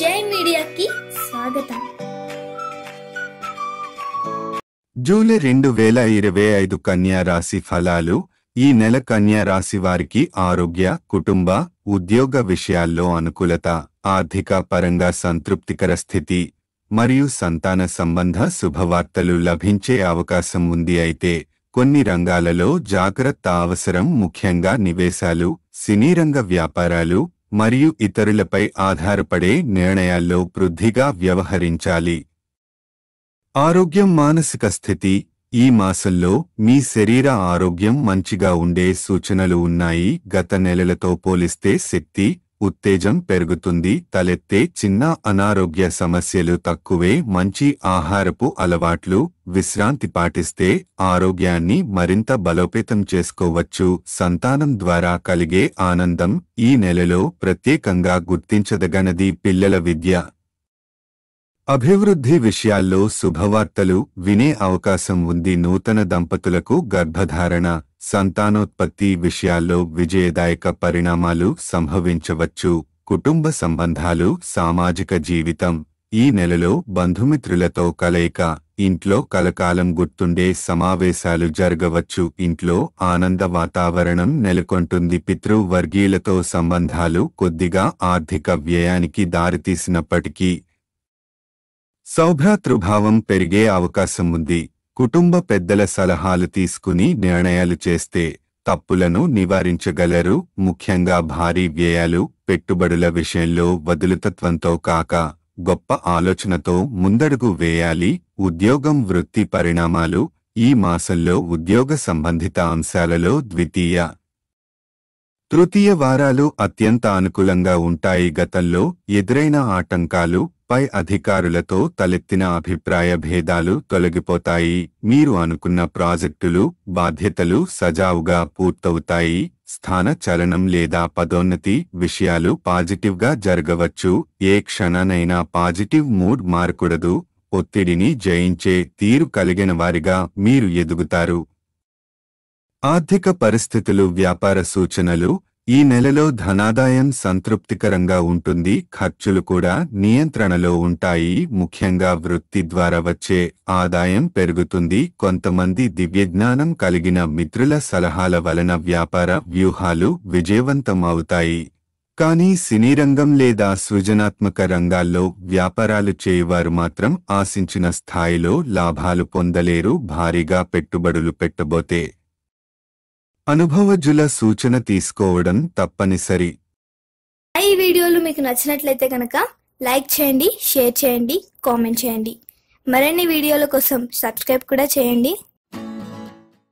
జై మీడియాకి స్వాగతం. జూలై 2025 కన్యా రాశి ఫలాలు. ఈ నెల కన్యా రాశి వారికి ఆరోగ్య, కుటుంబ, ఉద్యోగ విషయాల్లో అనుకూలత, ఆర్థిక పరంగా సంతృప్తికర స్థితి మరియు సంతాన సంబంధ శుభవార్తలు లభించే అవకాశం ఉంది. అయితే కొన్ని రంగాలలో జాగ్రత్త అవసరం. ముఖ్యంగా నివేశాలు, సినీ రంగ వ్యాపారాలు మరియు ఇతరులపై ఆధారపడే నిర్ణయాల్లో వృద్ధిగా వ్యవహరించాలి. ఆరోగ్యం, మానసిక స్థితి. ఈ మాసంలో మీ శరీర ఆరోగ్యం మంచిగా ఉండే సూచనలు ఉన్నాయి. గత నెలలతో పోలిస్తే శక్తి, ఉత్తేజం పెరుగుతుంది. తలెత్తే చిన్న అనారోగ్య సమస్యలు తక్కువే. మంచి ఆహారపు అలవాట్లు, విశ్రాంతి పాటిస్తే ఆరోగ్యాన్ని మరింత బలోపేతం చేసుకోవచ్చు. సంతానం ద్వారా కలిగే ఆనందం. ఈ నెలలో ప్రత్యేకంగా గుర్తించదగనది పిల్లల విద్య, అభివృద్ధి విషయాల్లో శుభవార్తలు వినే అవకాశం ఉంది. నూతన దంపతులకు గర్భధారణ, సంతానోత్పత్తి విషయాల్లో విజయదాయక పరిణామాలు సంభవించవచ్చు. కుటుంబ సంబంధాలు, సామాజిక జీవితం. ఈ నెలలో బంధుమిత్రులతో కలయిక, ఇంట్లో కలకాలం గుర్తుండే సమావేశాలు జరగవచ్చు. ఇంట్లో ఆనంద వాతావరణం నెలకొంటుంది. పితృవర్గీయులతో సంబంధాలు కొద్దిగా ఆర్థిక వ్యయానికి దారితీసినప్పటికీ సౌభ్రాతృభావం పెరిగే అవకాశం ఉంది. కుటుంబ పెద్దల సలహాలు తీసుకుని నిర్ణయాలు చేస్తే తప్పులను నివారించగలరు. ముఖ్యంగా భారీ వ్యయాలు, పెట్టుబడుల విషయంలో వదులుతత్వంతో కాక గొప్ప ఆలోచనతో ముందడుగు వేయాలి. ఉద్యోగం, వృత్తి పరిణామాలు. ఈ మాసంలో ఉద్యోగ సంబంధిత అంశాలలో ద్వితీయ, తృతీయ వారాలు అత్యంత అనుకూలంగా ఉంటాయి. గతంలో ఎదురైన ఆటంకాలు, పై అధికారులతో తలెత్తిన అభిప్రాయ భేదాలు తొలగిపోతాయి. మీరు అనుకున్న ప్రాజెక్టులు, బాధ్యతలు సజావుగా పూర్తవుతాయి. స్థాన చలనం లేదా పదోన్నతి విషయాలు పాజిటివ్గా జరగవచ్చు. ఏ క్షణానైనా పాజిటివ్ మూడ్ మారకూడదు. ఒత్తిడిని జయించే తీరు కలిగిన వారిగా మీరు ఎదుగుతారు. ఆర్థిక పరిస్థితులు, వ్యాపార సూచనలు. ఈ నెలలో ధనాదాయం సంతృప్తికరంగా ఉంటుంది. ఖర్చులు కూడా నియంత్రణలో ఉంటాయి. ముఖ్యంగా వృత్తి ద్వారా వచ్చే ఆదాయం పెరుగుతుంది. కొంతమంది దివ్యజ్ఞానం కలిగిన మిత్రుల సలహాల వలన వ్యాపార వ్యూహాలు విజయవంతం అవుతాయి. కానీ సినీ రంగం లేదా సృజనాత్మక రంగాల్లో వ్యాపారాలు చేయువారు మాత్రం ఆశించిన స్థాయిలో లాభాలు పొందలేరు. భారీగా పెట్టుబడులు పెట్టబోతే అనుభవజ్ఞుల సూచన తీసుకోవడం తప్పనిసరి. ఈ వీడియోలు మీకు నచ్చినట్లయితే కనుక లైక్ చేయండి, షేర్ చేయండి, కామెంట్ చేయండి. మరిన్ని వీడియోల కోసం సబ్స్క్రైబ్ కూడా చేయండి.